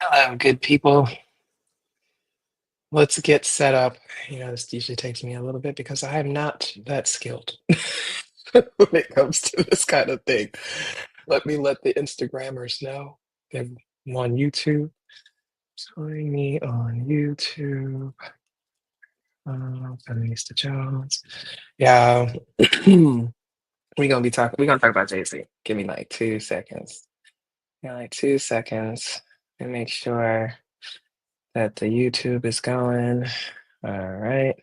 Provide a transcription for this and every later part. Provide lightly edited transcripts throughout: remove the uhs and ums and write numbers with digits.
Hello, good people. Let's get set up. This usually takes me a little bit because I am not that skilled when it comes to this kind of thing. Let the Instagrammers know. I'm on YouTube. Join me on YouTube. Mr. Jones. Yeah. We're gonna talk about Jay-Z. Give me like 2 seconds. Yeah, like 2 seconds and make sure that the YouTube is going. All right.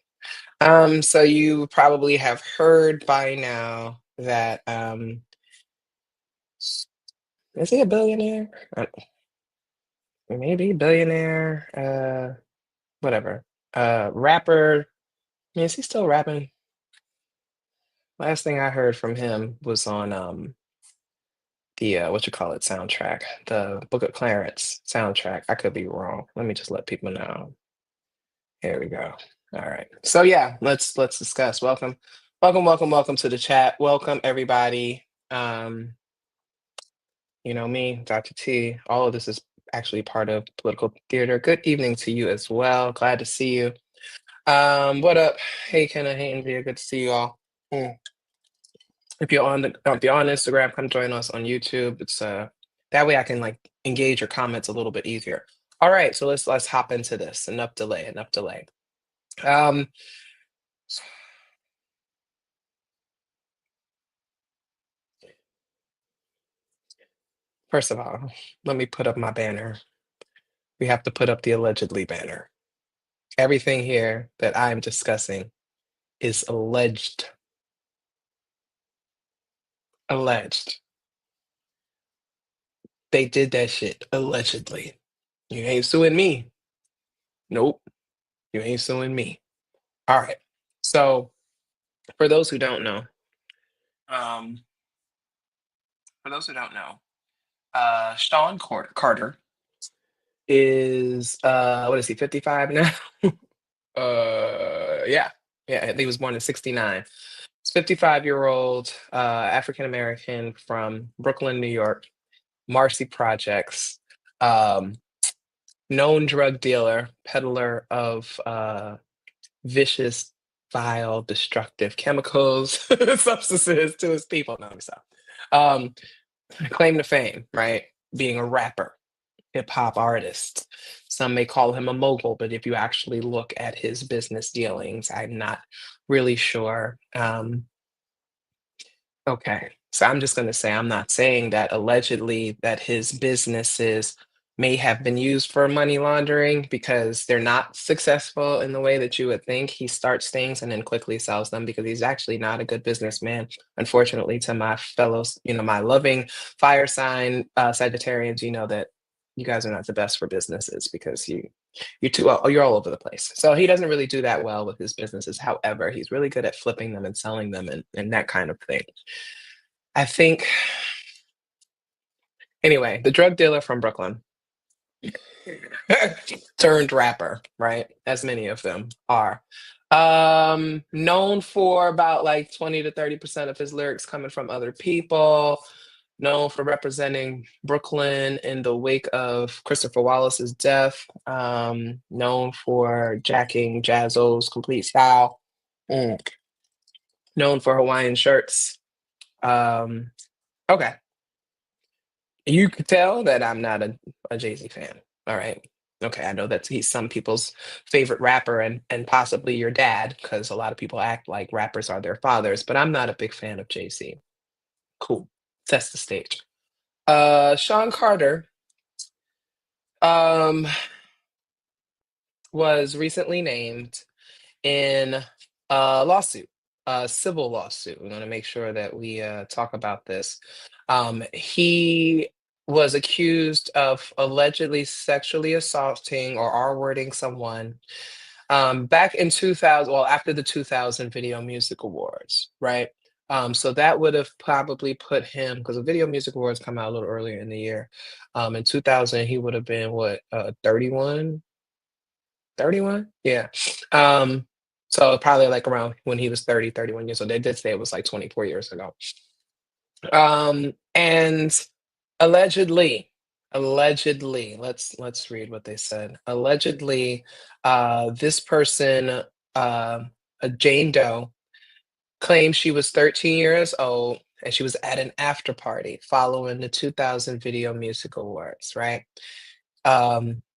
So you probably have heard by now that is he a billionaire? Maybe billionaire, whatever. Rapper. I mean, is he still rapping? Last thing I heard from him was on the what you call it soundtrack, the Book of Clarence soundtrack. I could be wrong. Let me just let people know. Here we go. All right. So yeah, let's discuss. Welcome to the chat. Welcome everybody. You know me, Dr. T. All of this is actually part of political theater. Good evening to you as well. Glad to see you. What up? Hey Kenna, hey India, good to see you all. Mm. If you're on Instagram, come join us on YouTube. It's that way I can like engage your comments a little bit easier. All right, so let's hop into this. Enough delay, enough delay. Um, First of all, let me put up my banner. We have to put up the allegedly banner. Everything here that I'm discussing is alleged. Alleged. They did that shit allegedly. You ain't suing me. Nope. You ain't suing me. All right. So for those who don't know, um, for those who don't know, Carter is what is he, 55 now? Yeah. Yeah, he was born in 69. He's 55-year-old African American from Brooklyn, New York, Marcy Projects. Um, Known drug dealer, peddler of vicious, vile, destructive chemicals, substances to his people. No, so, um, claim to fame, right? Being a rapper, hip hop artist. Some may call him a mogul, but if you actually look at his business dealings, I'm not really sure. Okay. So I'm just going to say I'm not saying that allegedly that his businesses may have been used for money laundering because they're not successful in the way that you would think. He starts things and then quickly sells them because he's actually not a good businessman. Unfortunately, to my fellows, my loving fire sign Sagittarians, you know that you guys are not the best for businesses because you're all over the place. So he doesn't really do that well with his businesses. However, he's really good at flipping them and selling them and that kind of thing. I think anyway, the drug dealer from Brooklyn turned rapper, right? As many of them are. Known for about like 20 to 30% of his lyrics coming from other people, known for representing Brooklyn in the wake of Christopher Wallace's death, known for jacking Jazzo's complete style, mm, known for Hawaiian shirts. Um, okay. You could tell that I'm not a Jay-Z fan. All right. Okay, I know that he's some people's favorite rapper and possibly your dad, because a lot of people act like rappers are their fathers, but I'm not a big fan of Jay-Z. Cool. Sets the stage. Sean Carter um was recently named in a lawsuit, a civil lawsuit. We want to make sure that we talk about this. He was accused of allegedly sexually assaulting or R-wording someone back in 2000, well, after the 2000 Video Music Awards, right? So that would have probably put him, because the Video Music Awards come out a little earlier in the year. In 2000, he would have been what, 31? 31? Yeah. Um, so probably like around when he was 30, 31 years old. They did say it was like 24 years ago. And allegedly, Allegedly, let's read what they said. Allegedly, this person, a Jane Doe, claimed she was 13 years old and she was at an after party following the 2000 Video Music Awards, right?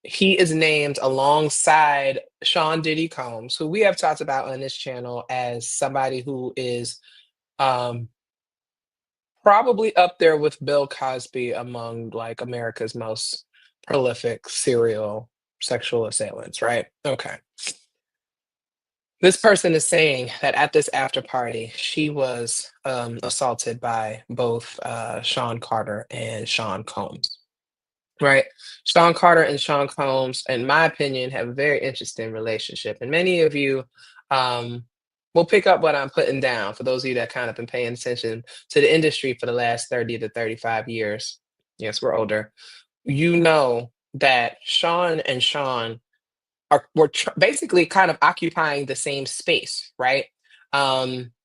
He is named alongside Sean Diddy Combs, who we have talked about on this channel as somebody who is um, probably up there with Bill Cosby among like America's most prolific serial sexual assailants, right? Okay. This person is saying that at this after party, she was assaulted by both Sean Carter and Sean Combs. Right. Sean Carter and Sean Combs, in my opinion, have a very interesting relationship. And many of you um, will pick up what I'm putting down for those of you that kind of been paying attention to the industry for the last 30 to 35 years. Yes, we're older. You know that Sean and Sean basically kind of occupying the same space, right?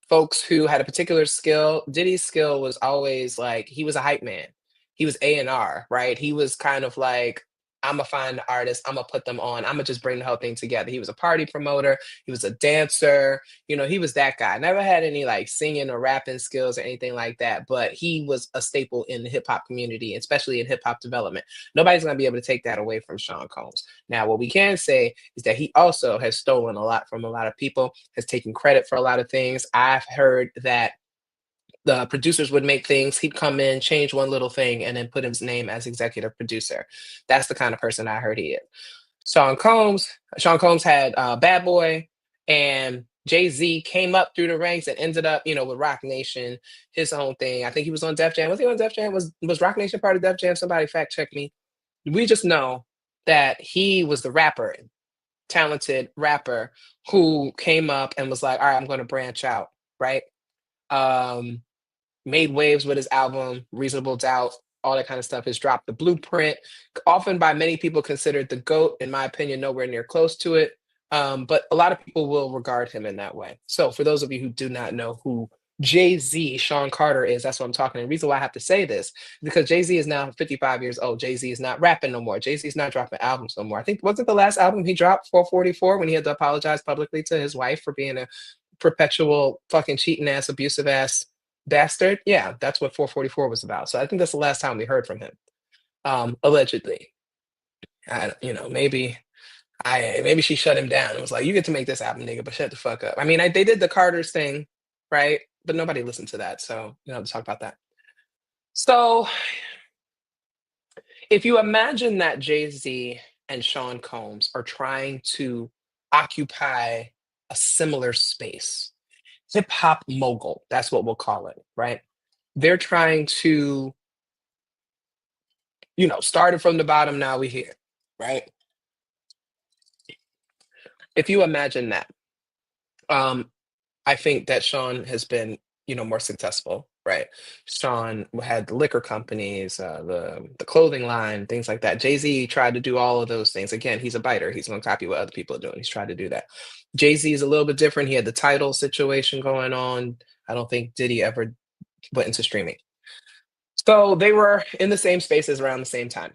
Folks who had a particular skill. Diddy's skill was always like he was a hype man. He was A&R, right? He was kind of like, I'm gonna find the artist, I'm gonna put them on, I'm gonna just bring the whole thing together. He was a party promoter, he was a dancer, he was that guy. Never had any like singing or rapping skills or anything like that, but he was a staple in the hip hop community, especially in hip hop development. Nobody's gonna be able to take that away from Sean Combs. Now, what we can say is that he also has stolen a lot from a lot of people, has taken credit for a lot of things. I've heard that the producers would make things, he'd come in, change one little thing, and then put his name as executive producer. That's the kind of person I heard he is. Sean Combs had Bad Boy, and Jay-Z came up through the ranks and ended up, with Rock Nation, his own thing. I think he was on Def Jam. Was he on Def Jam? Was Rock Nation part of Def Jam? Somebody fact check me. We just know that he was the rapper, talented rapper who came up and was like, all right, I'm going to branch out, right? Um, Made waves with his album, Reasonable Doubt, all that kind of stuff. Has dropped the blueprint, often by many people considered the GOAT. In my opinion, nowhere near close to it. But a lot of people will regard him in that way. So for those of you who do not know who Jay-Z, Sean Carter is, that's what I'm talking. And the reason why I have to say this is because Jay-Z is now 55 years old. Jay-Z is not rapping no more. Jay-Z is not dropping albums no more. I think, wasn't the last album he dropped 444 when he had to apologize publicly to his wife for being a perpetual fucking cheating ass, abusive ass bastard? Yeah, that's what 444 was about. So I think that's the last time we heard from him. Allegedly. Maybe she shut him down and was like, "You get to make this album, nigga, but shut the fuck up." I mean, they did the Carter's thing, right? But nobody listened to that, so you don't have to talk about that. So if you imagine that Jay-Z and Sean Combs are trying to occupy a similar space, hip hop mogul, that's what we'll call it, right? They're trying to, started from the bottom, now we here, right? If you imagine that, um, I think that Sean has been, more successful, right? Sean had the liquor companies, the clothing line, things like that. Jay-Z tried to do all of those things. Again, he's a biter. He's going to copy what other people are doing. He's tried to do that. Jay-Z is a little bit different. He had the title situation going on. I don't think Diddy ever went into streaming. So they were in the same spaces around the same time,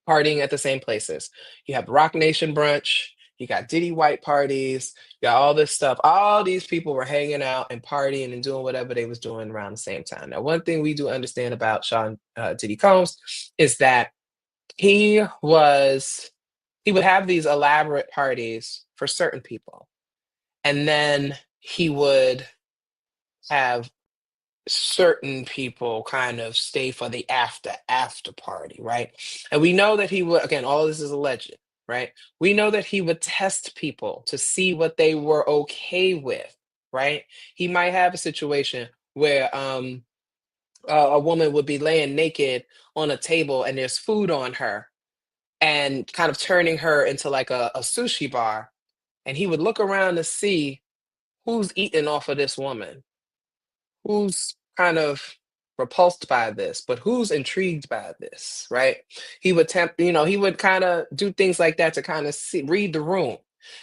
partying at the same places. You have Rock Nation brunch, you got Diddy white parties, you got all this stuff. All these people were hanging out and partying and doing whatever they was doing around the same time. Now, one thing we do understand about Sean Diddy Combs is that he was he would have these elaborate parties for certain people, and then he would have certain people kind of stay for the after party, right? And we know that he would, again, all this is alleged, right? We know that he would test people to see what they were okay with, right? He might have a situation where a woman would be laying naked on a table and there's food on her, and kind of turning her into like a sushi bar, and he would look around to see who's eating off of this woman, who's kind of repulsed by this, but who's intrigued by this, right? He would kind of do things like that to kind of read the room.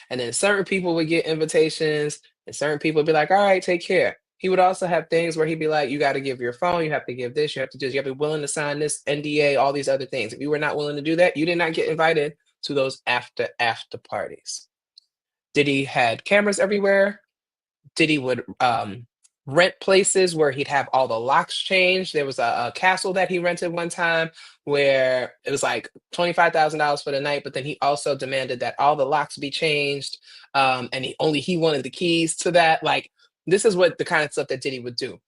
And then certain people would get invitations, and certain people would be like, all right, take care. he would also have things where he'd be like, you got to give your phone, you have to give this, you have to do this, you have to be willing to sign this NDA, all these other things. If you were not willing to do that, you did not get invited to those after parties. Diddy had cameras everywhere. Diddy would rent places where he'd have all the locks changed. There was a castle that he rented one time where it was like $25,000 for the night, but then he also demanded that all the locks be changed, and he wanted the keys to that. Like, this is what the kind of stuff that Diddy would do.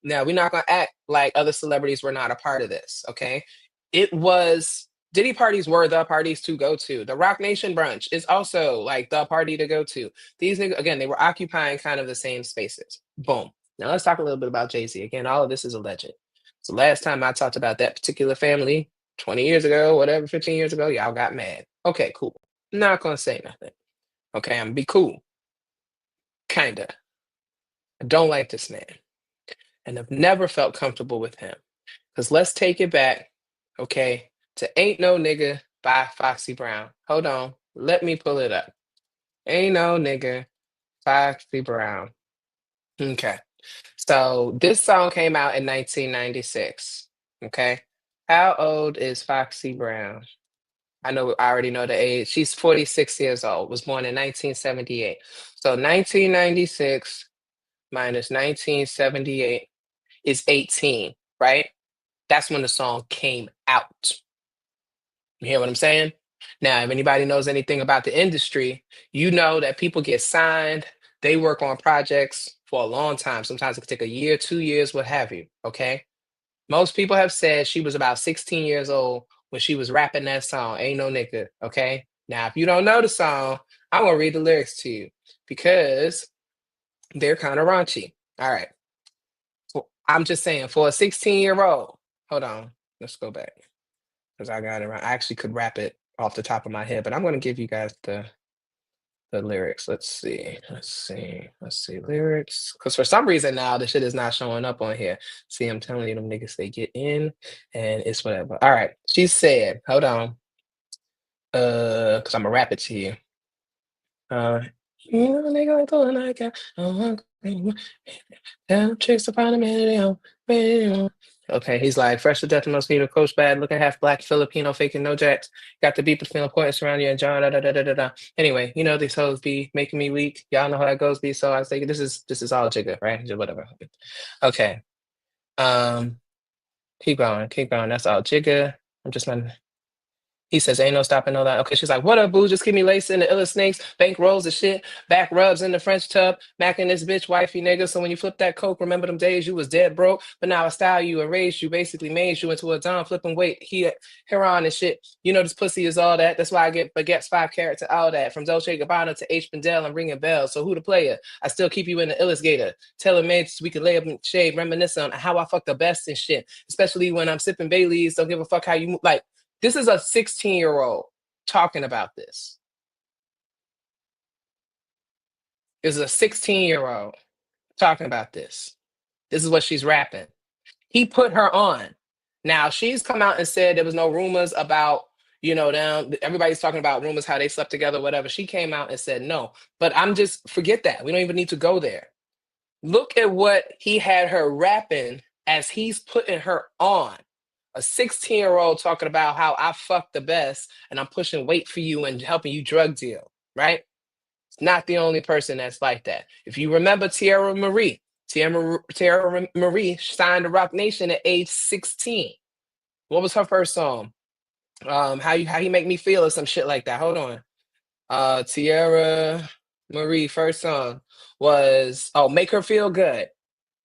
Now, we're not going to act like other celebrities were not a part of this, okay? It was Diddy parties were the parties to go to. The Rock Nation brunch is also like the party to go to. These niggas, again, they were occupying kind of the same spaces. Boom. Now let's talk a little bit about Jay-Z. Again, all of this is alleged. So last time I talked about that particular family, 20 years ago, whatever, 15 years ago, y'all got mad. Okay, cool. Not gonna say nothing. Okay, I'm gonna be cool. Kinda. I don't like this man. And I've never felt comfortable with him. Because let's take it back, okay, to Ain't No Nigga by Foxy Brown. Hold on. Let me pull it up. Ain't No Nigga, Foxy Brown. Okay. So this song came out in 1996. Okay. How old is Foxy Brown? I already know the age. She's 46 years old, was born in 1978. So 1996 minus 1978 is 18, right? That's when the song came out. You hear what I'm saying? Now, if anybody knows anything about the industry, you know that people get signed, they work on projects for a long time. Sometimes it could take a year, 2 years, what have you. Okay. Most people have said she was about 16 years old when she was rapping that song, Ain't No Nigga. Okay. Now, if you don't know the song, I'm going to read the lyrics to you because they're kind of raunchy. All right. I'm just saying, for a 16-year-old, hold on, let's go back because I got it right. I actually could rap it off the top of my head, but I'm going to give you guys the lyrics. Let's see. Lyrics. Because for some reason now the shit is not showing up on here. See, I'm telling you, them niggas, they get in and it's whatever. All right. She said, hold on. Because I'm gonna rap it to you. Uh, you know, nigga, like the one I got. Damn chicks upon a minute. Okay, he's like fresh to death, mosquito, coach bad, looking half black, Filipino, faking no jacks. Got the beat between points around you and John. Da, da, da, da, da, da. Anyway, you know these hoes be making me weak. Y'all know how that goes. Be so I was thinking this is all jigger, right? Just whatever. Okay. Um, keep going. That's all jigger. I'm just not. He says, ain't no stopping all that. Okay, she's like, what up, boo? Just keep me lacing the illest snakes, bank rolls of shit, back rubs in the French tub, macking this bitch, wifey nigga. So when you flip that coke, remember them days you was dead broke, but now I style you and raised you, basically made you into a Don flipping weight, here on and shit. You know this pussy is all that. That's why I get baguettes 5 carats and all that. From Dolce Gabbana to H. Bendel, I'm ringing bells. So who the player? I still keep you in the illest gator. Tailor made so we could lay up in shade, reminisce on how I fuck the best and shit. Especially when I'm sipping Baileys, don't give a fuck how you move. Like, this is a 16-year-old talking about this. This is a 16-year-old talking about this. This is what she's rapping. He put her on. Now, she's come out and said there was no rumors about, them. Everybody's talking about rumors, how they slept together, whatever. She came out and said no. But forget that. We don't even need to go there. Look at what he had her rapping as he's putting her on. A 16-year-old talking about how I fuck the best and I'm pushing weight for you and helping you drug deal, right? It's not the only person that's like that. If you remember Tierra Marie signed to Rock Nation at age 16. What was her first song? How you make me feel or some shit like that. Hold on. Tierra Marie first song was Make Her Feel Good.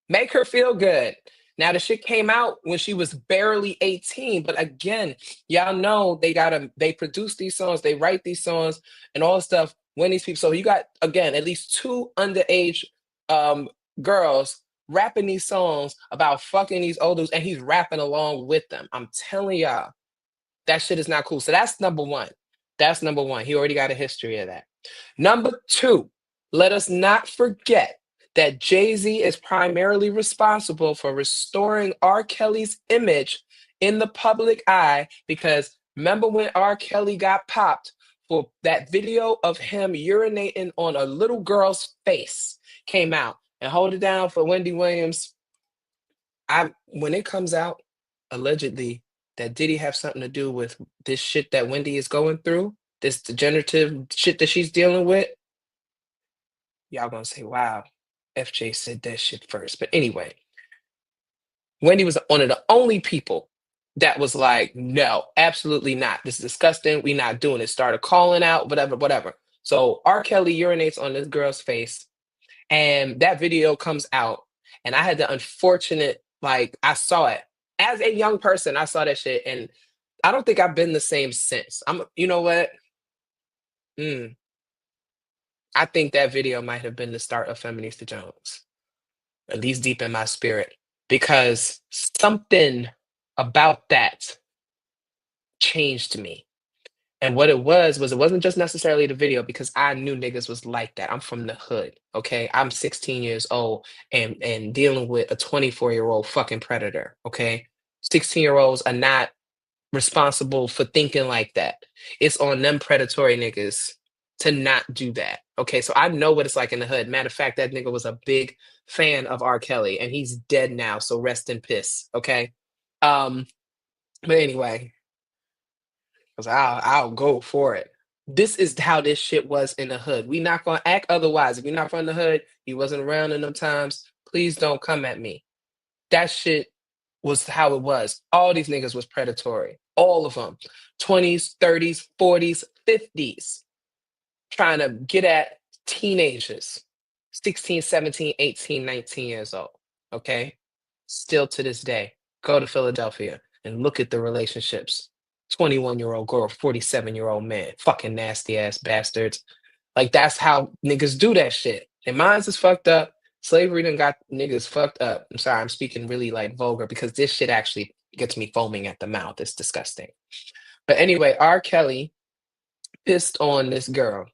Make Her Feel Good. Now the shit came out when she was barely 18, but again, y'all know they produce these songs, they write these songs and all this stuff when these people. So you got again at least 2 underage girls rapping these songs about fucking these old dudes, and he's rapping along with them. I'm telling y'all, that shit is not cool. So that's number one. That's number one. He already got a history of that. Number 2, let us not forget that Jay-Z is primarily responsible for restoring R. Kelly's image in the public eye, because remember when R. Kelly got popped for that video of him urinating on a little girl's face came out. and hold it down for Wendy Williams. I when it comes out allegedly that Diddy have something to do with this shit that Wendy is going through, this degenerative shit that she's dealing with, y'all gonna say, "Wow, FJ said that shit first." But anyway, Wendy was one of the only people that was like, "No, absolutely not. This is disgusting. We not doing it." Started calling out, whatever, whatever. So R. Kelly urinates on this girl's face, and that video comes out, and I had the unfortunate, like, I saw it as a young person. I saw that shit, and I don't think I've been the same since. You know what? Mm, I think that video might have been the start of Feminista Jones, at least deep in my spirit, because something about that changed me. And what it was it wasn't just necessarily the video because I knew niggas was like that. I'm from the hood, okay? I'm 16 years old and dealing with a 24-year-old fucking predator, okay? 16-year-olds are not responsible for thinking like that. It's on them predatory niggas to not do that. Okay, so I know what it's like in the hood. Matter of fact, that nigga was a big fan of R. Kelly and he's dead now, so rest in piss. Okay. Um, but anyway, because I'll go for it. This is how this shit was in the hood. We not gonna act otherwise. If you're not from the hood, you wasn't around in them times, please don't come at me. That shit was how it was. All these niggas was predatory. All of them. 20s, 30s, 40s, 50s. Trying to get at teenagers. 16, 17, 18, 19 years old. Okay? Still to this day. Go to Philadelphia and look at the relationships. 21-year-old girl, 47-year-old man. Fucking nasty ass bastards. Like that's how niggas do that shit. And mine's is fucked up. Slavery done got niggas fucked up. I'm sorry, I'm speaking really like vulgar because this shit actually gets me foaming at the mouth. It's disgusting. But anyway, R. Kelly pissed on this girl,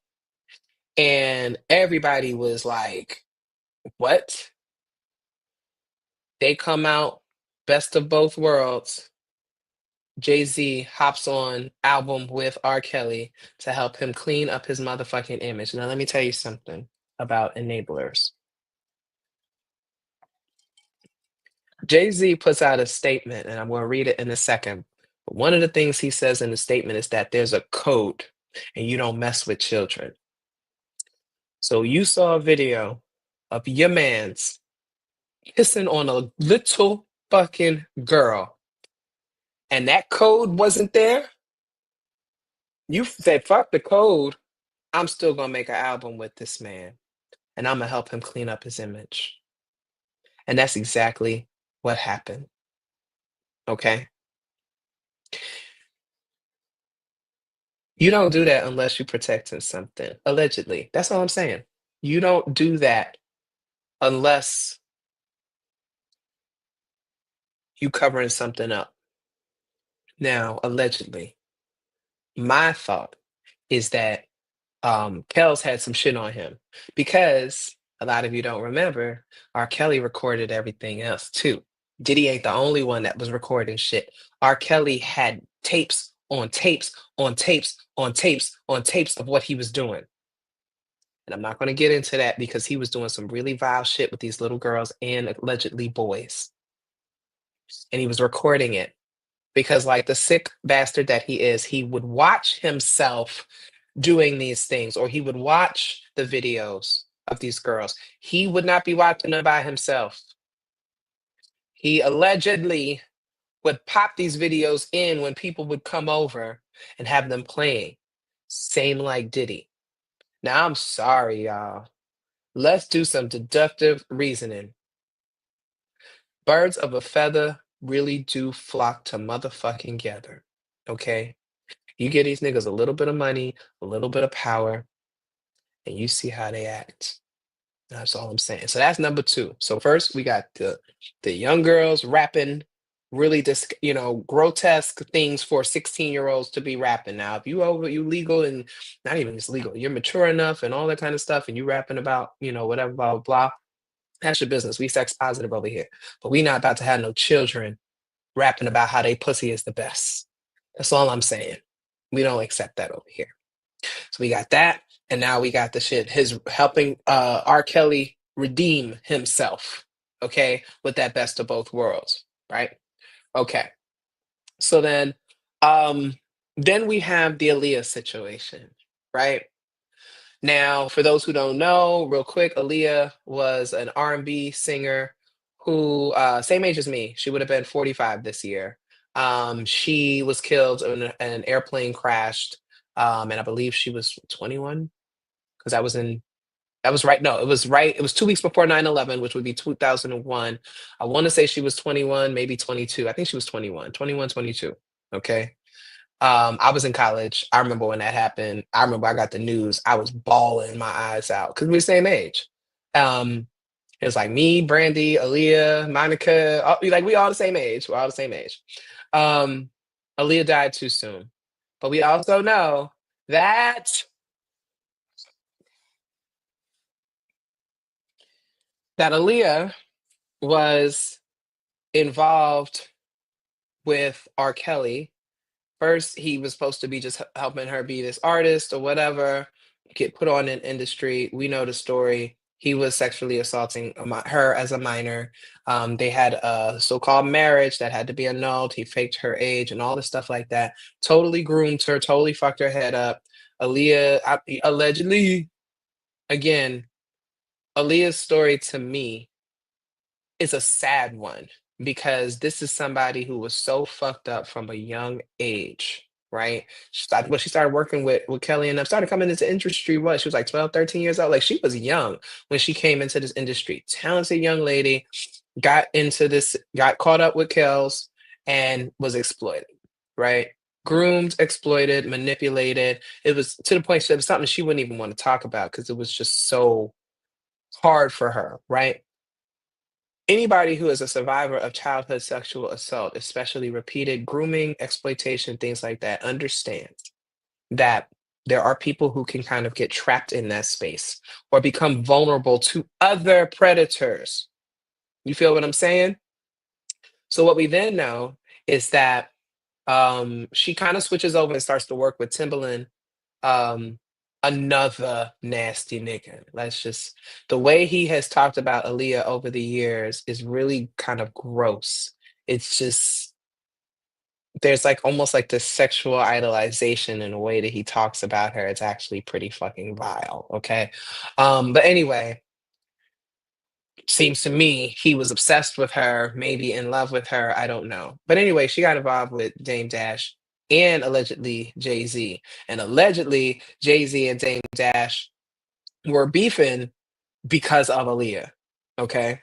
and everybody was like, "What?" They come out, best of both worlds. Jay-Z hops on album with R. Kelly to help him clean up his motherfucking image. Now, let me tell you something about enablers. Jay-Z puts out a statement, and I'm going to read it in a second. But one of the things he says in the statement is that there's a code and you don't mess with children. So you saw a video of your man's kissing on a little fucking girl, and that code wasn't there. You said, fuck the code. I'm still going to make an album with this man, and I'm going to help him clean up his image. And that's exactly what happened. Okay? You don't do that unless you're protecting something, allegedly. That's all I'm saying. You don't do that unless you covering something up. Now, allegedly, my thought is that Kells had some shit on him because a lot of you don't remember, R. Kelly recorded everything else too. Diddy ain't the only one that was recording shit. R. Kelly had tapes on tapes on tapes on tapes on tapes of what he was doing. And I'm not going to get into that because he was doing some really vile shit with these little girls and allegedly boys. And he was recording it because, like the sick bastard that he is, he would watch himself doing these things or he would watch the videos of these girls. He would not be watching them by himself. He allegedly would pop these videos in when people would come over and have them playing. Same like Diddy. Now, I'm sorry, y'all. Let's do some deductive reasoning. Birds of a feather really do flock to motherfucking gather. Okay? You give these niggas a little bit of money, a little bit of power, and you see how they act. That's all I'm saying. So that's number two. So first we got the young girls rapping really grotesque things for 16-year-olds to be rapping. Now, if you legal and not even just legal, you're mature enough and all that kind of stuff, and you rapping about, whatever, blah, blah, blah. That's your business. We sex positive over here. But we not about to have no children rapping about how they pussy is the best. That's all I'm saying. We don't accept that over here. So we got that. And now we got the shit. His helping R. Kelly redeem himself, okay, with that best of both worlds, right? Okay. So um, then we have the Aaliyah situation, right? Now, for those who don't know, real quick, Aaliyah was an R&B singer who, same age as me. She would have been 45 this year. She was killed in an airplane crashed, and I believe she was 21 because that was right. No, it was right. It was 2 weeks before 9/11, which would be 2001. I want to say she was 21, maybe 22. I think she was 21, 21, 22. Okay. I was in college. I remember when that happened. I remember I got the news. I was bawling my eyes out because we're the same age. Um, it was like me, Brandy, Aaliyah, Monica, like we all the same age. We're all the same age. Um, Aaliyah died too soon. But we also know that Aaliyah was involved with R. Kelly. First, he was supposed to be just helping her be this artist or whatever, get put on in industry. We know the story. He was sexually assaulting her as a minor. They had a so-called marriage that had to be annulled. He faked her age and all this stuff like that. Totally groomed her, totally fucked her head up. Aaliyah, allegedly, again, Aaliyah's story to me is a sad one because this is somebody who was so fucked up from a young age, right? When she started working with Kelly and them, started coming into industry, what? She was like 12, 13 years old. Like she was young when she came into this industry. Talented young lady, got into this, got caught up with Kells and was exploited, right? Groomed, exploited, manipulated. It was to the point it was something she wouldn't even want to talk about because it was just so hard for her, right? Anybody who is a survivor of childhood sexual assault, especially repeated grooming, exploitation, things like that, understands that there are people who can kind of get trapped in that space or become vulnerable to other predators. You feel what I'm saying? So what we then know is that she kind of switches over and starts to work with Timbaland, um, another nasty nigga. Let's just the way he has talked about Aaliyah over the years is really kind of gross. It's just there's like almost like this sexual idolization in a way that he talks about her. It's actually pretty fucking vile. Okay. But anyway, seems to me he was obsessed with her, maybe in love with her. I don't know. But anyway, she got involved with Dame Dash and allegedly Jay-Z. And allegedly, Jay-Z and Dame Dash were beefing because of Aaliyah. Okay.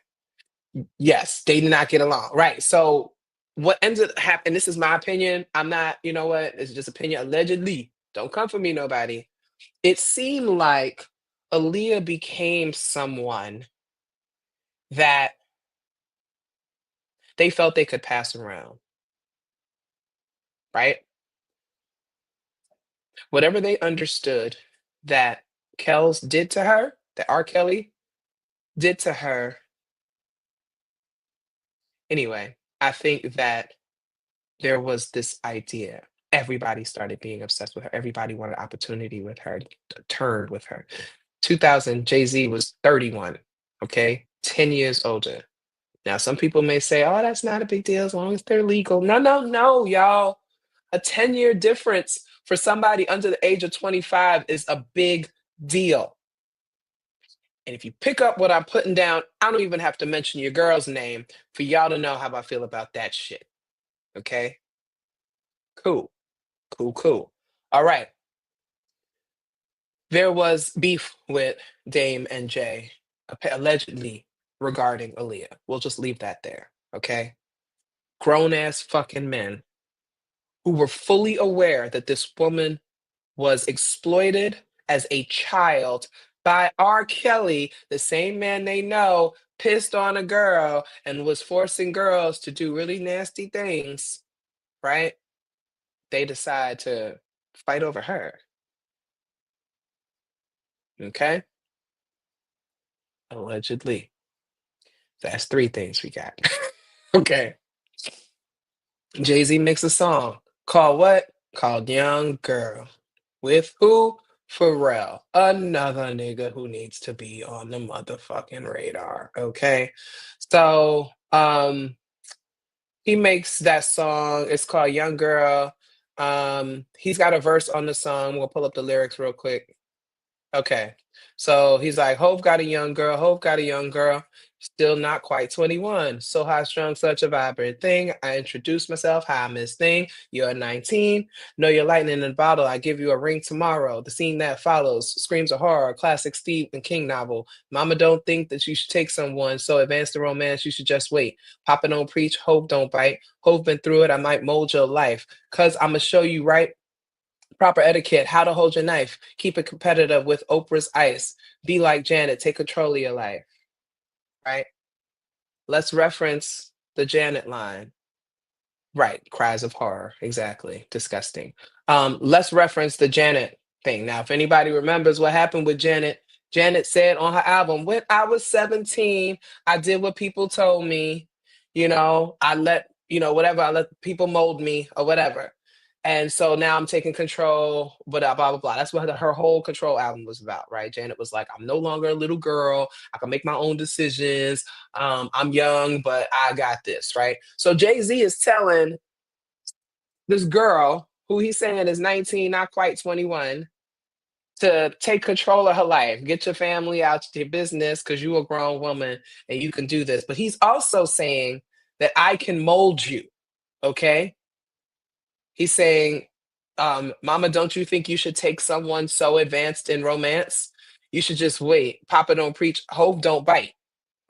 Yes, they did not get along. Right. So what ended up happening, this is my opinion. I'm not, you know what? It's just opinion. Allegedly. Don't come for me, nobody. It seemed like Aaliyah became someone that they felt they could pass around, right? Whatever they understood that Kells did to her, that R. Kelly did to her, anyway, I think that there was this idea. Everybody started being obsessed with her. Everybody wanted opportunity with her, turned with her. 2000, Jay Z was 31, okay? 10 years older. Now, some people may say, oh, that's not a big deal as long as they're legal. No, no, no, y'all. A 10-year difference for somebody under the age of 25 is a big deal. And if you pick up what I'm putting down, I don't even have to mention your girl's name for y'all to know how I feel about that shit. Okay? Cool. Cool, cool. All right. There was beef with Dame and Jay, allegedly regarding Aaliyah. We'll just leave that there. Okay? Grown ass fucking men who were fully aware that this woman was exploited as a child by R. Kelly, the same man they know pissed on a girl and was forcing girls to do really nasty things, right? They decide to fight over her. Okay? Allegedly. That's three things we got. Okay. Jay Z makes a song called what? Called Young Girl. With who? For real. Another nigga who needs to be on the motherfucking radar. Okay. So he makes that song. It's called Young Girl. He's got a verse on the song. We'll pull up the lyrics real quick. Okay. So he's like, Hope got a young girl, Hope got a young girl, still not quite 21. So high strung, such a vibrant thing. I introduced myself. Hi, Miss Thing. You're 19. Know you're lightning in a bottle. I give you a ring tomorrow. The scene that follows screams of horror, classic Stephen King novel. Mama don't think that you should take someone so advanced in romance, you should just wait. Papa don't preach, Hope don't bite. Hope been through it, I might mold your life. Cause I'ma show you right proper etiquette, how to hold your knife, keep it competitive with Oprah's ice, be like Janet, take control of your life, right? Let's reference the Janet line. Right, cries of horror, exactly, disgusting. Let's reference the Janet thing. Now, if anybody remembers what happened with Janet, Janet said on her album, when I was 17, I did what people told me, I let, whatever, I let people mold me or whatever. And so now I'm taking control, blah, blah, blah, blah. That's what her whole control album was about, right? Janet was like, I'm no longer a little girl. I can make my own decisions. I'm young, but I got this, right? So Jay-Z is telling this girl, who he's saying is 19, not quite 21, to take control of her life, get your family out your business because you're a grown woman and you can do this. But he's also saying that I can mold you, okay? He's saying, Mama, don't you think you should take someone so advanced in romance? You should just wait. Papa don't preach, Hope don't bite.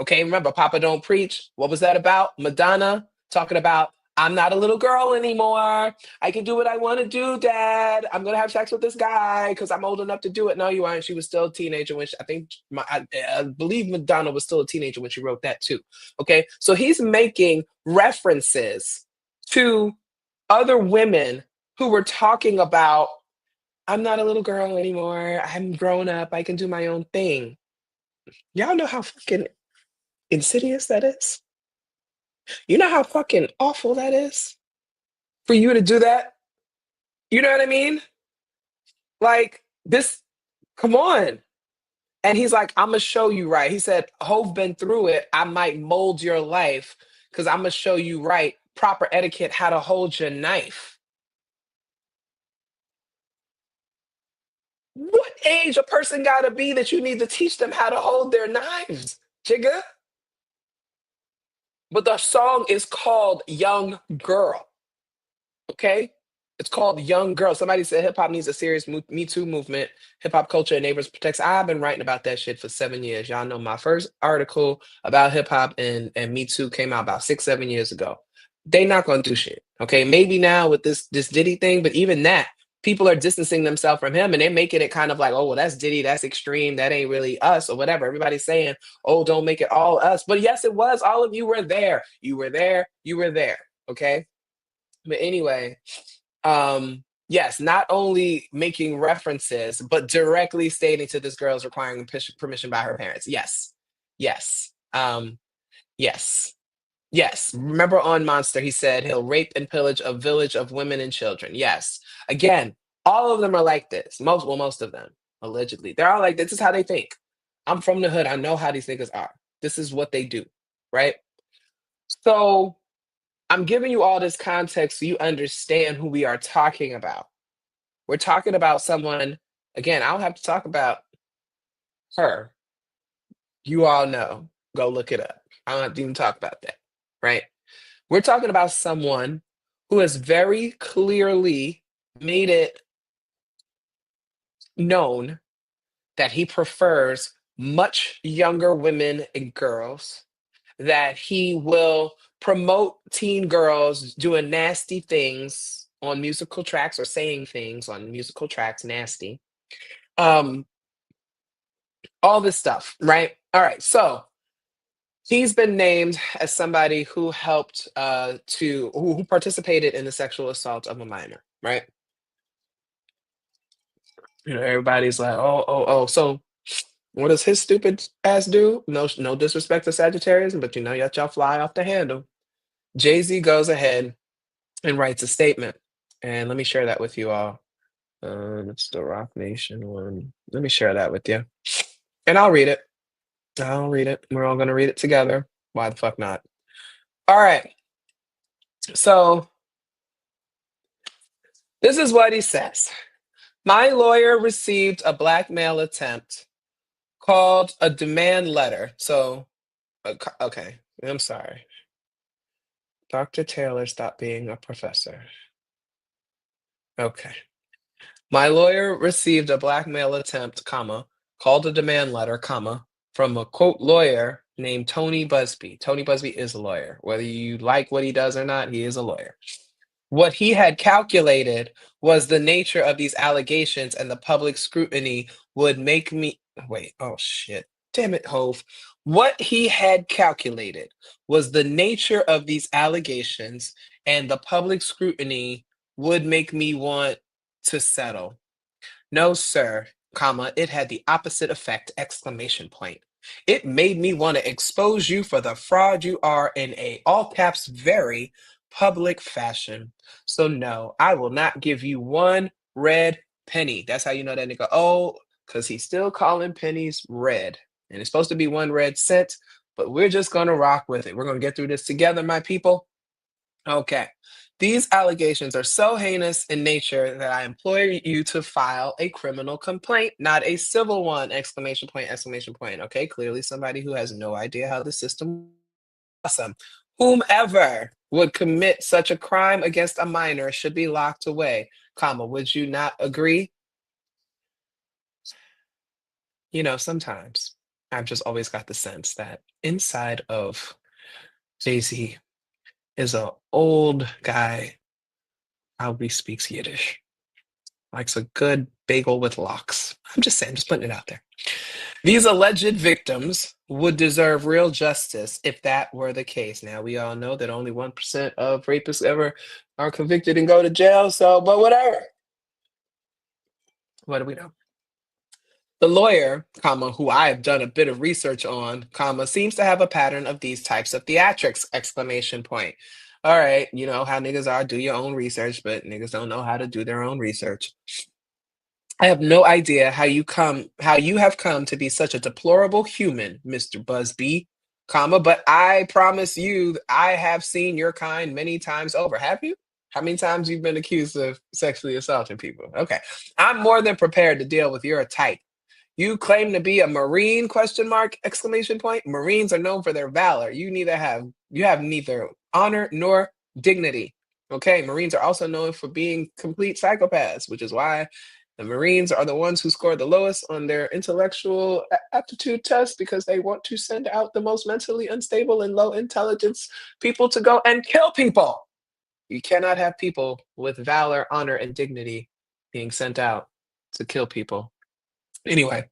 Okay, remember, Papa Don't Preach. What was that about? Madonna talking about, I'm not a little girl anymore. I can do what I want to do, Dad. I'm going to have sex with this guy because I'm old enough to do it. No, you aren't. She was still a teenager when I think, I believe Madonna was still a teenager when she wrote that too. Okay, so he's making references to other women who were talking about, I'm not a little girl anymore. I'm grown up. I can do my own thing. Y'all know how fucking insidious that is? You know how fucking awful that is for you to do that? You know what I mean? Like this, come on. And he's like, I'm gonna show you right. He said, Hove been through it. I might mold your life because I'm gonna show you right proper etiquette, how to hold your knife. What age a person gotta be that you need to teach them how to hold their knives, Jigga? But the song is called Young Girl. Okay? It's called Young Girl. Somebody said hip hop needs a serious Me Too movement. Hip hop culture and neighbors protects. I've been writing about that shit for 7 years. Y'all know my first article about hip hop and Me Too came out about 6, 7 years ago. They not gonna do shit. Okay, maybe now with this Diddy thing, but even that, people are distancing themselves from him and they're making it kind of like, oh well, that's Diddy, that's extreme, that ain't really us or whatever. Everybody's saying, oh, don't make it all us. But yes, it was. All of you were there. You were there. You were there. Okay. But anyway, yes, not only making references, but directly stating to this girl's requiring permission by her parents. Yes, yes, yes, yes. Remember on Monster, he said he'll rape and pillage a village of women and children. Yes. Again, all of them are like this. Most of them, allegedly. They're all like, this is how they think. I'm from the hood. I know how these niggas are. This is what they do. Right. So I'm giving you all this context so you understand who we are talking about. We're talking about someone, again, I don't have to talk about her. You all know. Go look it up. I don't have to even talk about that. Right? We're talking about someone who has very clearly made it known that he prefers much younger women and girls, that he will promote teen girls doing nasty things on musical tracks or saying things on musical tracks, nasty. Um, all this stuff, right? All right, so he's been named as somebody who helped who participated in the sexual assault of a minor, right? Everybody's like, oh, oh, oh. So what does his stupid ass do? No, no disrespect to Sagittarius, but y'all fly off the handle. Jay-Z goes ahead and writes a statement. And let me share that with you all. It's the Rock Nation one. Let me share that with you. And I'll read it. I'll read it. We're all gonna read it together. Why the fuck not? All right. So this is what he says. My lawyer received a blackmail attempt called a demand letter. So, okay, I'm sorry. Dr. Taylor, stop being a professor. Okay. My lawyer received a blackmail attempt, comma, called a demand letter, comma, from a quote lawyer named Tony Busby. Tony Busby is a lawyer. Whether you like what he does or not, he is a lawyer. What he had calculated was the nature of these allegations and the public scrutiny would make me wait, oh shit. Damn it, Hove. What he had calculated was the nature of these allegations and the public scrutiny would make me want to settle. No, sir, comma, it had the opposite effect, exclamation point. It made me want to expose you for the fraud you are in a all caps very public fashion. So no, I will not give you one red penny. That's how you know that nigga. Oh, because he's still calling pennies red. And it's supposed to be 1 red cent, but we're just gonna rock with it. We're gonna get through this together, my people. Okay. These allegations are so heinous in nature that I implore you to file a criminal complaint, not a civil one! Exclamation point, exclamation point. Okay, clearly somebody who has no idea how the system awesome. Whomever would commit such a crime against a minor should be locked away, comma. Would you not agree? Sometimes I've just always got the sense that inside of Jay-Z is a old guy probably speaks Yiddish. Likes a good bagel with lox. I'm just saying, just putting it out there. These alleged victims would deserve real justice if that were the case. Now, we all know that only 1% of rapists ever are convicted and go to jail, so, but whatever. What do we know? The lawyer, comma, who I have done a bit of research on, comma, seems to have a pattern of these types of theatrics, exclamation point. All right, you know how niggas are, do your own research, but niggas don't know how to do their own research. I have no idea how you have come to be such a deplorable human, Mr. Busby, comma, but I promise you I have seen your kind many times over. Have you? How many times you've been accused of sexually assaulting people? Okay. I'm more than prepared to deal with your type. You claim to be a Marine question mark exclamation point. Marines are known for their valor. You have neither honor nor dignity. Okay, Marines are also known for being complete psychopaths, which is why the Marines are the ones who score the lowest on their intellectual aptitude test because they want to send out the most mentally unstable and low intelligence people to go and kill people. You cannot have people with valor, honor, and dignity being sent out to kill people. Anyway,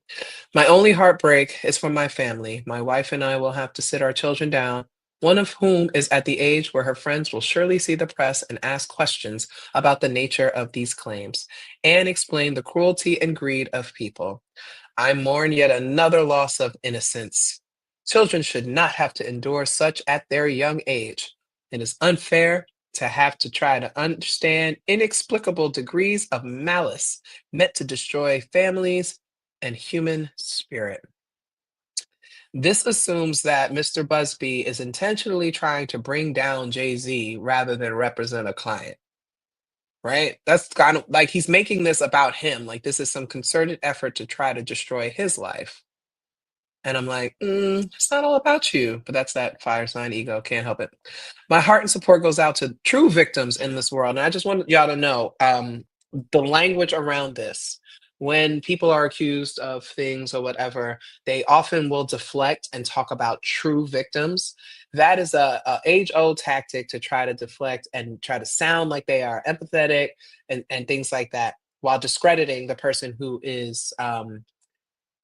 my only heartbreak is for my family. My wife and I will have to sit our children down, one of whom is at the age where her friends will surely see the press and ask questions about the nature of these claims and explain the cruelty and greed of people. I mourn yet another loss of innocence. Children should not have to endure such at their young age. It is unfair to have to try to understand inexplicable degrees of malice meant to destroy families and human spirit. This assumes that Mr. Busby is intentionally trying to bring down Jay-Z rather than represent a client, right? That's kind of like he's making this about him. Like this is some concerted effort to try to destroy his life. And I'm like, it's not all about you. But that's that fire sign ego. Can't help it. My heart and support goes out to true victims in this world. And I just want y'all to know the language around this. When people are accused of things or whatever, they often will deflect and talk about true victims. That is a age-old tactic to try to deflect and try to sound like they are empathetic and things like that, while discrediting the person who is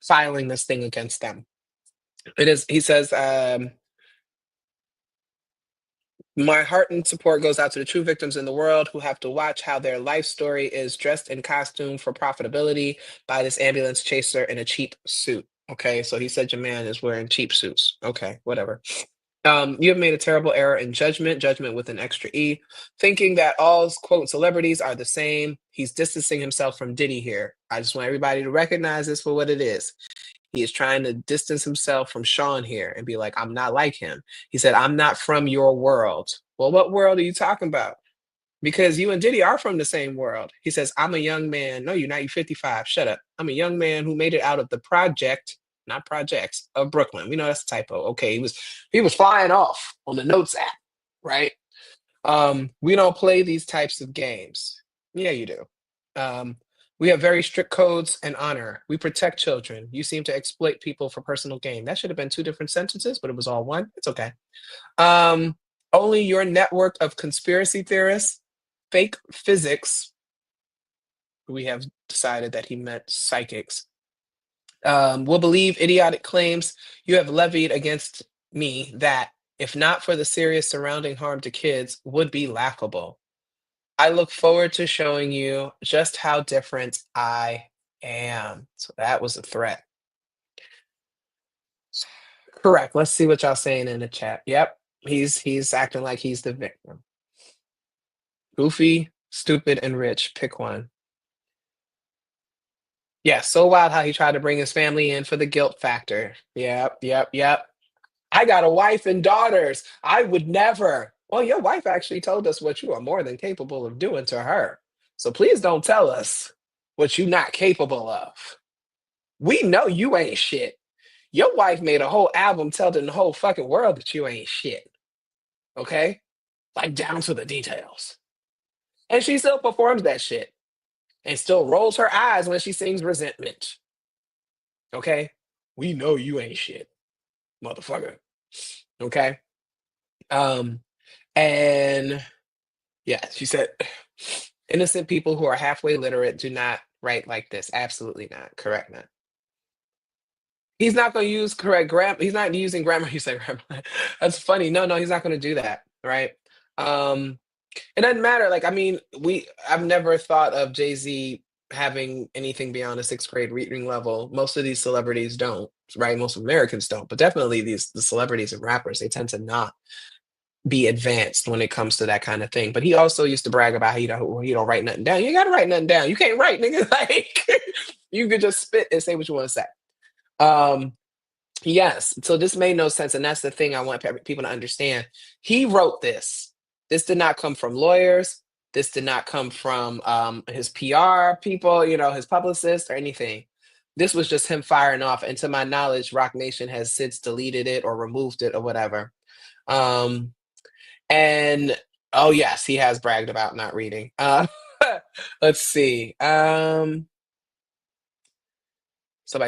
filing this thing against them. It is, he says, my heart and support goes out to the true victims in the world who have to watch how their life story is dressed in costume for profitability by this ambulance chaser in a cheap suit. Okay, so he said your man is wearing cheap suits. Okay, whatever. You have made a terrible error in judgment, judgment with an extra E, thinking that all quote celebrities are the same. He's distancing himself from Diddy here. I just want everybody to recognize this for what it is. He is trying to distance himself from Sean here and be like, I'm not like him. He said, I'm not from your world. Well, what world are you talking about? Because you and Diddy are from the same world. He says, I'm a young man. No, you're not. You're 55. Shut up. I'm a young man who made it out of the project, not projects, of Brooklyn. We know that's a typo. Okay, he was flying off on the Notes app, right? We don't play these types of games. Yeah, you do. Um, we have very strict codes and honor. We protect children. You seem to exploit people for personal gain. That should have been two different sentences, but it was all one. It's okay. Um, only your network of conspiracy theorists, fake physics, we have decided that he meant psychics, will believe idiotic claims you have levied against me that, if not for the serious surrounding harm to kids, would be laughable. I look forward to showing you just how different I am. So that was a threat. Correct. Let's see what y'all saying in the chat. Yep. He's acting like he's the victim. Goofy, stupid, and rich. Pick one. Yeah, so wild how he tried to bring his family in for the guilt factor. Yep, yep, yep. I got a wife and daughters. I would never. Well, your wife actually told us what you are more than capable of doing to her. So please don't tell us what you're not capable of. We know you ain't shit. Your wife made a whole album telling the whole fucking world that you ain't shit. Okay? Like down to the details. And she still performs that shit and still rolls her eyes when she sings resentment. Okay? We know you ain't shit, motherfucker. Okay? Um, and yeah, she said, innocent people who are halfway literate do not write like this. Absolutely not. Correct that. He's not going to use correct grammar. He's not using grammar. You say grammar. That's funny. No, no, he's not going to do that. Right. Um, it doesn't matter. Like, I mean, I've never thought of Jay-Z having anything beyond a sixth grade reading level. Most of these celebrities don't, right? Most Americans don't, but definitely the celebrities and rappers, they tend to not be advanced when it comes to that kind of thing. But he also used to brag about how he don't write nothing down. You ain't gotta write nothing down. You can't write, nigga. Like you could just spit and say what you want to say. Um, yes. So this made no sense, and that's the thing I want people to understand. He wrote this. This did not come from lawyers. This did not come from his PR people, his publicist or anything. This was just him firing off. And to my knowledge, Rock Nation has since deleted it or removed it or whatever. Um, and oh yes, he has bragged about not reading. Let's see. Somebody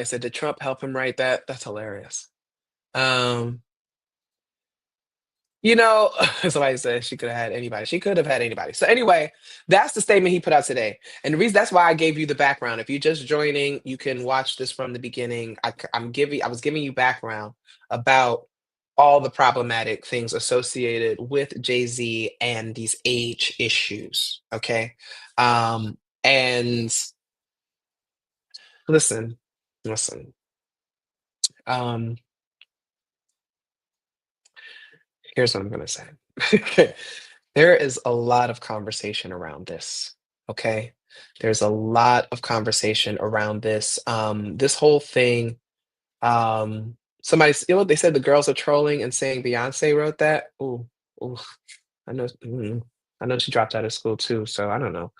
said, did Trump help him write that? That's hilarious. Um, you know, somebody said she could have had anybody. She could have had anybody. So anyway, that's the statement he put out today. And the reason that's why I gave you the background. If you're just joining, you can watch this from the beginning. I was giving you background about all the problematic things associated with Jay-Z and these age issues. Okay. And listen. Um, here's what I'm gonna say. There is a lot of conversation around this. Okay. There's a lot of conversation around this. This whole thing, they said the girls are trolling and saying Beyonce wrote that. Ooh, ooh, I know, I know she dropped out of school too, so I don't know.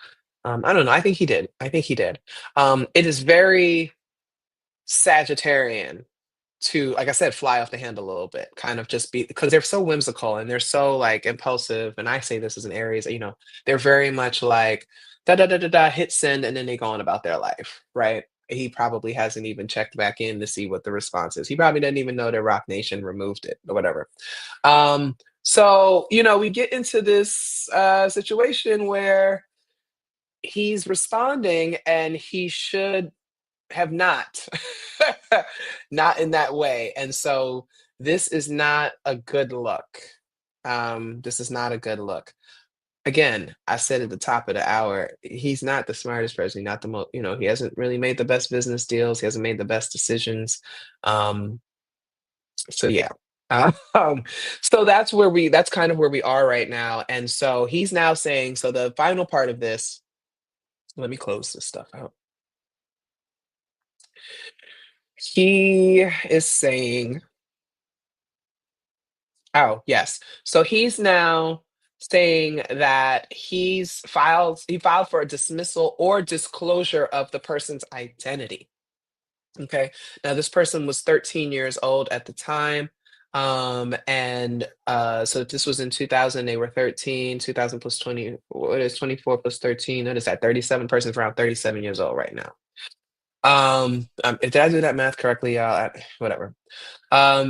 I don't know. I think he did. I think he did. It is very Sagittarian to, like I said, fly off the handle a little bit, kind of just be because they're so whimsical and they're so like impulsive. And I say this as an Aries, they're very much like da da da da da, hit send, and then they go on about their life, right? He probably hasn't even checked back in to see what the response is. He probably doesn't even know that Rock Nation removed it or whatever. So we get into this situation where he's responding and he should have not not in that way, and so this is not a good look. This is not a good look. Again, I said at the top of the hour, he's not the smartest person, not the most, he hasn't really made the best business deals, he hasn't made the best decisions. um so yeah. Um, so that's kind of where we are right now. And so he's now saying, so the final part of this, let me close this stuff out. He is saying, oh, yes. So he's now saying that he filed for a dismissal or disclosure of the person's identity. Okay. Now this person was 13 years old at the time. And so this was in 2000, they were 13, 2000 plus 20, what is 24 plus 13? What is that? 37 persons around 37 years old right now. Did I do that math correctly? Whatever.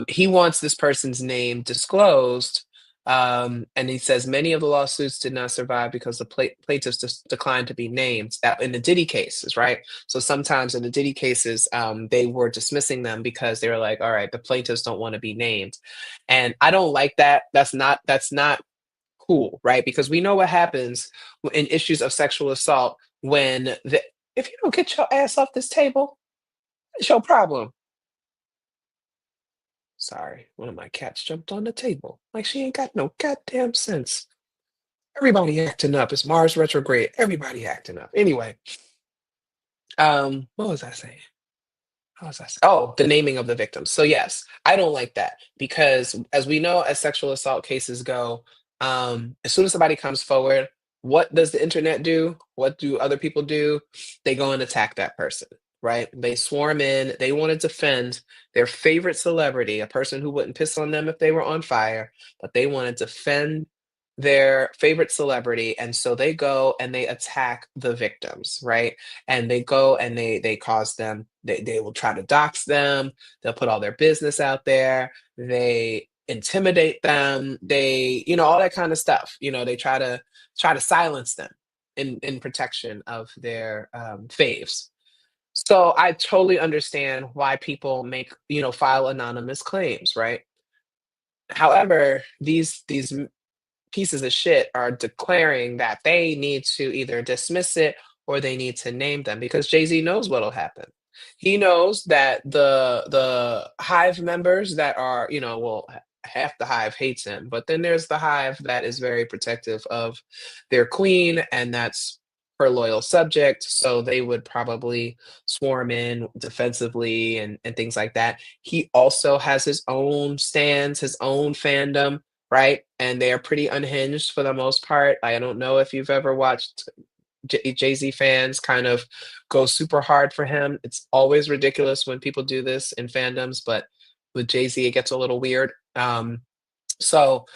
He wants this person's name disclosed. And he says many of the lawsuits did not survive because the plaintiffs declined to be named in the Diddy cases, right? So sometimes in the Diddy cases, they were dismissing them because they were like, all right, the plaintiffs don't want to be named. And I don't like that. That's not cool, right? Because we know what happens in issues of sexual assault when if you don't get your ass off this table, it's your problem. Sorry, one of my cats jumped on the table. Like she ain't got no goddamn sense. Everybody acting up. It's Mars retrograde. Everybody acting up. Anyway, what was I saying? How was I oh, the naming of the victims. So yes, I don't like that because as we know, as sexual assault cases go, as soon as somebody comes forward, what does the internet do? What do other people do? They go and attack that person, right? They swarm in, they want to defend their favorite celebrity, a person who wouldn't piss on them if they were on fire, but they want to defend their favorite celebrity. And so they go and they attack the victims, right? And they go and they cause them they will try to dox them, they'll put all their business out there, they intimidate them, they all that kind of stuff. They try to silence them in protection of their faves. So I totally understand why people make file anonymous claims, right? However, these pieces of shit are declaring that they need to either dismiss it or they need to name them because Jay-Z knows what'll happen. He knows that the Hive members that are, well, half the Hive hates him, but then there's the Hive that is very protective of their queen, and that's her loyal subject. So they would probably swarm in defensively and things like that. He also has his own stands, his own fandom, right? And they are pretty unhinged for the most part. I don't know if you've ever watched Jay-Z fans kind of go super hard for him. It's always ridiculous when people do this in fandoms, but with Jay-Z, it gets a little weird. So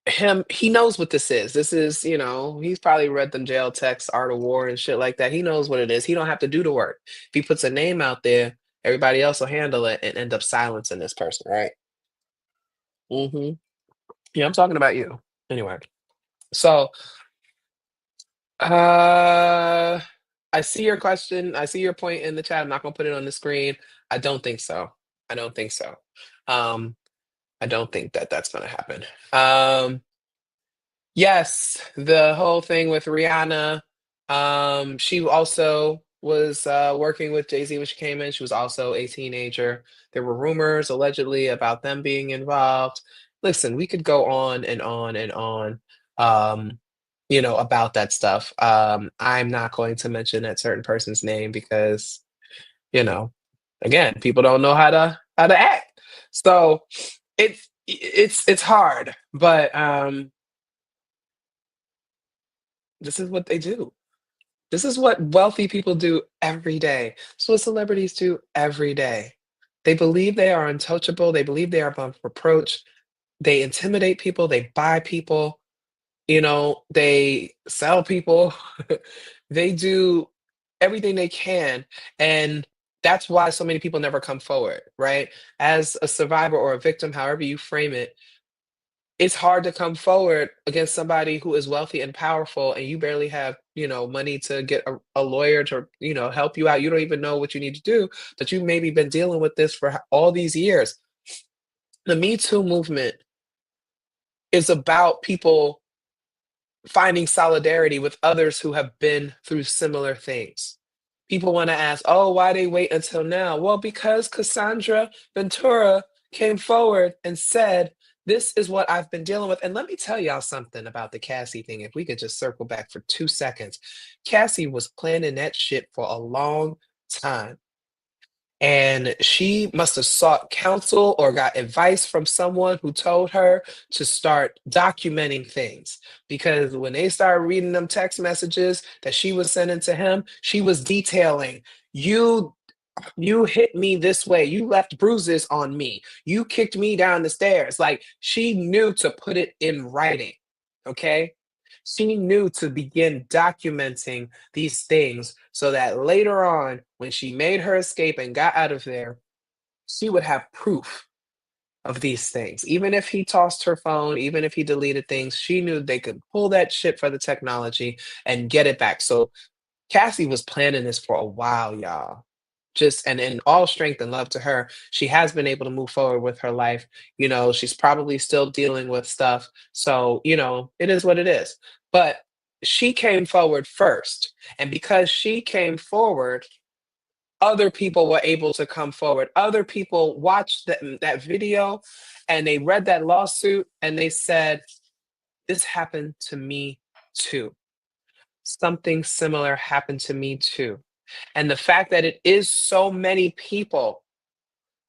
he knows what this is. This is, he's probably read them jail texts, Art of War and shit like that. He knows what it is. He don't have to do the work. If he puts a name out there, everybody else will handle it and end up silencing this person, right? Hmm. Yeah, I'm talking about you. Anyway, so uh I see your question. I see your point in the chat. I'm not gonna put it on the screen. I don't think so. I don't think so. Um, I don't think that that's gonna happen. Yes, the whole thing with Rihanna. She also was working with Jay-Z when she came in. She was also a teenager. There were rumors allegedly about them being involved. Listen, we could go on and on and on, about that stuff. I'm not going to mention that certain person's name because, you know, again, people don't know how to act. So it's hard, but this is what they do. This is what wealthy people do every day. This is what celebrities do every day. They believe they are untouchable. They believe they are above reproach. They intimidate people. They buy people. They sell people. They do everything they can. And that's why so many people never come forward, right? As a survivor or a victim, however you frame it, it's hard to come forward against somebody who is wealthy and powerful and you barely have money to get a lawyer to help you out. You don't even know what you need to do, but you maybe been dealing with this for all these years. The Me Too movement is about people finding solidarity with others who have been through similar things. People want to ask, oh, why they wait until now? Well, because Cassandra Ventura came forward and said, "This is what I've been dealing with." And let me tell y'all something about the Cassie thing. If we could just circle back for 2 seconds, Cassie was planning that shit for a long time. And she must have sought counsel or got advice from someone who told her to start documenting things. Because when they started reading them text messages that she was sending to him, she was detailing, you you hit me this way. You left bruises on me. You kicked me down the stairs. Like she knew to put it in writing. Okay. She knew to begin documenting these things so that later on, when she made her escape and got out of there, she would have proof of these things. Even if he tossed her phone, even if he deleted things, she knew they could pull that shit for the technology and get it back. So Cassie was planning this for a while, y'all. Just and in all strength and love to her, she has been able to move forward with her life. She's probably still dealing with stuff. So, it is what it is. But she came forward first. And because she came forward, other people were able to come forward. Other people watched that video and they read that lawsuit and they said, "This happened to me too. Something similar happened to me too." And the fact that it is so many people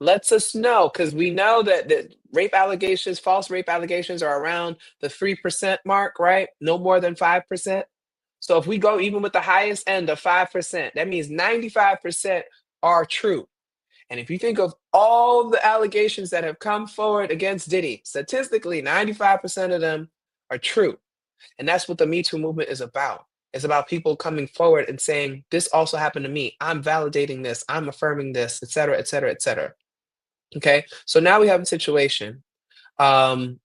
lets us know, because we know that rape allegations, false rape allegations are around the 3% mark, right? No more than 5%. So if we go even with the highest end of 5%, that means 95% are true. And if you think of all the allegations that have come forward against Diddy, statistically, 95% of them are true. And that's what the Me Too movement is about. It's about people coming forward and saying, "This also happened to me. I'm validating this. I'm affirming this," et cetera, et cetera, et cetera. Okay. So now we have a situation.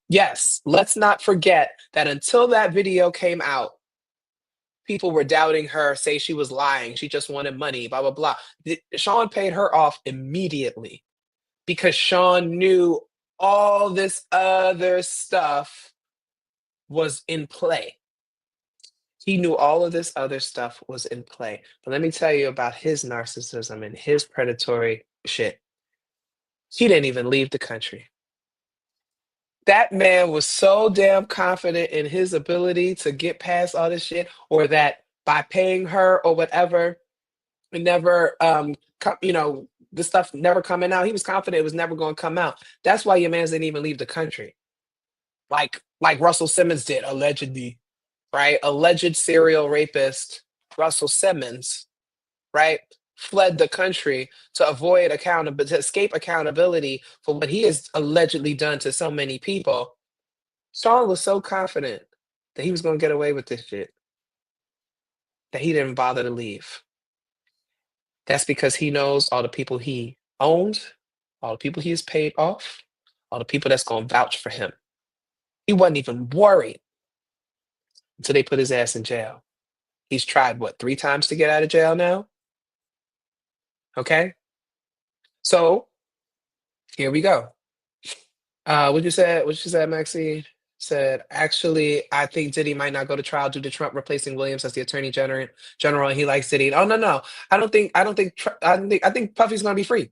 Yes, let's not forget that until that video came out, people were doubting her, say she was lying. She just wanted money, blah, blah, blah. Sean paid her off immediately because Sean knew all this other stuff was in play. He knew all of this other stuff was in play. But let me tell you about his narcissism and his predatory shit. He didn't even leave the country. That man was so damn confident in his ability to get past all this shit, or that by paying her or whatever, it never, the stuff never coming out. He was confident it was never going to come out. That's why your man didn't even leave the country, like Russell Simmons did allegedly, right? Alleged serial rapist Russell Simmons, right? Fled the country to avoid accountability, to escape accountability for what he has allegedly done to so many people. Sean was so confident that he was going to get away with this shit that he didn't bother to leave. That's because he knows all the people he owned, all the people he has paid off, all the people that's going to vouch for him. He wasn't even worried until they put his ass in jail. He's tried, what, 3 times to get out of jail now? Okay. So here we go. What you said, Maxine? Said, actually, I think Diddy might not go to trial due to Trump replacing Williams as the attorney general, and he likes Diddy. Oh, no, no. I think Puffy's gonna be free.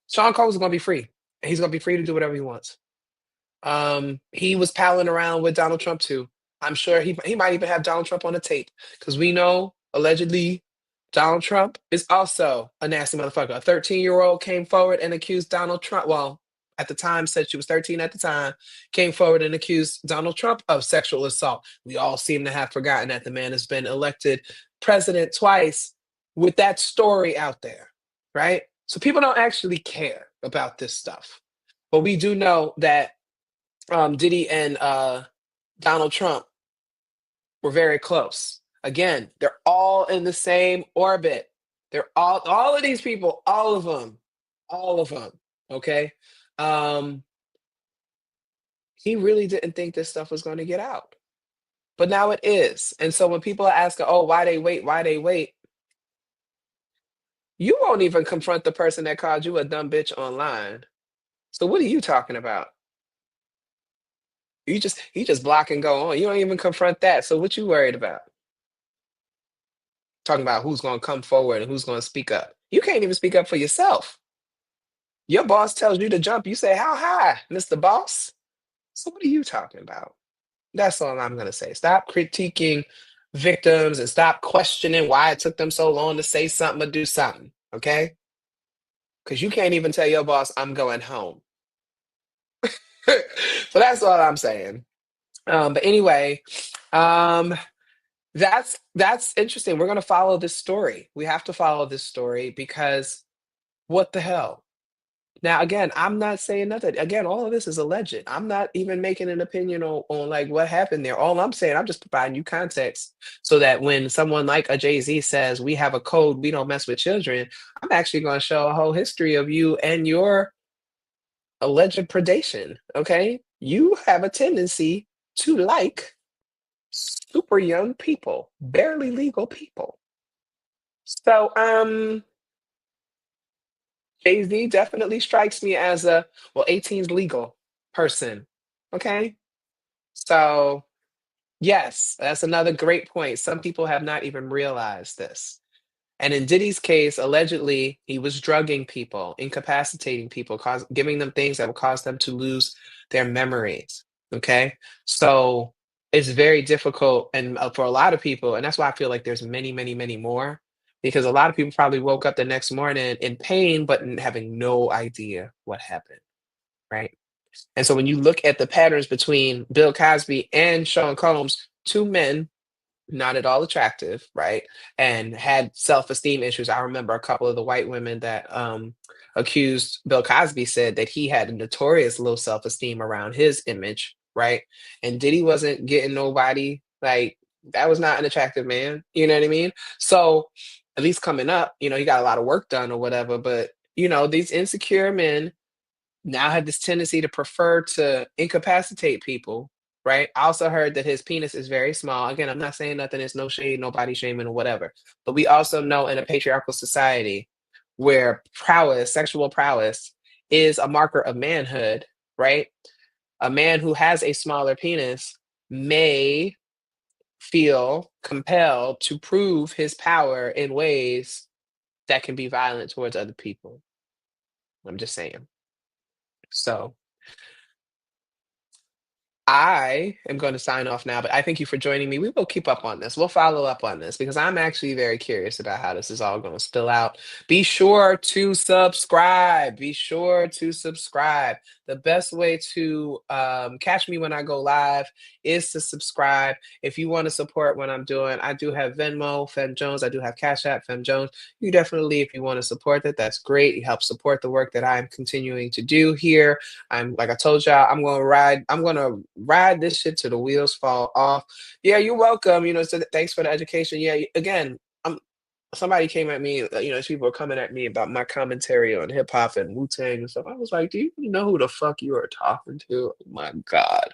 Sean Combs is gonna be free. And he's gonna be free to do whatever he wants. He was palling around with Donald Trump too. I'm sure he might even have Donald Trump on the tape, because we know allegedly Donald Trump is also a nasty motherfucker. A 13-year-old came forward and accused Donald Trump. Well, at the time said she was 13 at the time, came forward and accused Donald Trump of sexual assault. We all seem to have forgotten that the man has been elected president twice with that story out there, right? So people don't actually care about this stuff. But we do know that Diddy and Donald Trump were very close. Again, they're all in the same orbit. They're all of these people, all of them. Okay. Um, he really didn't think this stuff was going to get out, but now it is. And so when people are asking, "Oh, why they wait? Why they wait?" You won't even confront the person that called you a dumb bitch online. So what are you talking about? You just block and go on. You don't even confront that. So what you worried about? Talking about who's going to come forward and who's going to speak up. You can't even speak up for yourself. Your boss tells you to jump, you say, "How high, Mr. Boss?" So what are you talking about? That's all I'm gonna say. Stop critiquing victims and stop questioning why it took them so long to say something or do something, okay? Because you can't even tell your boss, "I'm going home." So that's all I'm saying. But anyway, um, that's interesting. We're gonna follow this story. We have to follow this story because what the hell? Now, again, I'm not saying nothing. Again, all of this is alleged. I'm not even making an opinion on like what happened there. All I'm saying, I'm just providing you context so that when someone like a Jay-Z says we have a code, we don't mess with children, I'm actually going to show a whole history of you and your alleged predation. Okay, you have a tendency to like super young people, barely legal people. So, Jay-Z definitely strikes me as a, well, 18's legal person. Okay. So, yes, that's another great point. Some people have not even realized this. And in Diddy's case, allegedly, he was drugging people, incapacitating people, giving them things that would cause them to lose their memories. Okay. So it's very difficult. And for a lot of people, and that's why I feel like there's many, many, many more, because a lot of people probably woke up the next morning in pain, but having no idea what happened. Right. And so when you look at the patterns between Bill Cosby and Sean Combs, two men not at all attractive, right? And had self-esteem issues. I remember a couple of the white women that accused Bill Cosby said that he had a notorious low self-esteem around his image, right? And Diddy wasn't getting nobody like that was not an attractive man. You know what I mean? So at least coming up, he got a lot of work done or whatever. But these insecure men now had this tendency to prefer to incapacitate people, right? I also heard that his penis is very small. Again, I'm not saying nothing, it's no shade, no body shaming or whatever. But we also know in a patriarchal society where prowess, sexual prowess, is a marker of manhood, right? A man who has a smaller penis may feel compelled to prove his power in ways that can be violent towards other people. I'm just saying. So I am going to sign off now, but I thank you for joining me. We will keep up on this. We'll follow up on this because I'm actually very curious about how this is all going to spill out. Be sure to subscribe. Be sure to subscribe. The best way to catch me when I go live is to subscribe. If you want to support what I'm doing, I do have Venmo, Fem Jones. I do have Cash App, Fem Jones. You definitely, if you want to support that, that's great. You help support the work that I'm continuing to do here. I'm like I told y'all, I'm gonna ride this shit till the wheels fall off. Yeah, you're welcome. So thanks for the education. Yeah, again, somebody came at me, people were coming at me about my commentary on hip hop and Wu-Tang and stuff. I was like, do you know who the fuck you are talking to? Oh my God.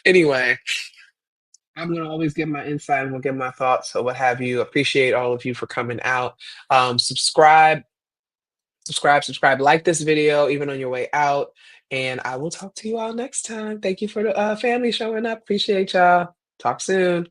Anyway, I'm gonna always give my insight and we'll give my thoughts or what have you. Appreciate all of you for coming out. Subscribe subscribe, like this video even on your way out. And I will talk to you all next time. Thank you for the family showing up. Appreciate y'all. Talk soon.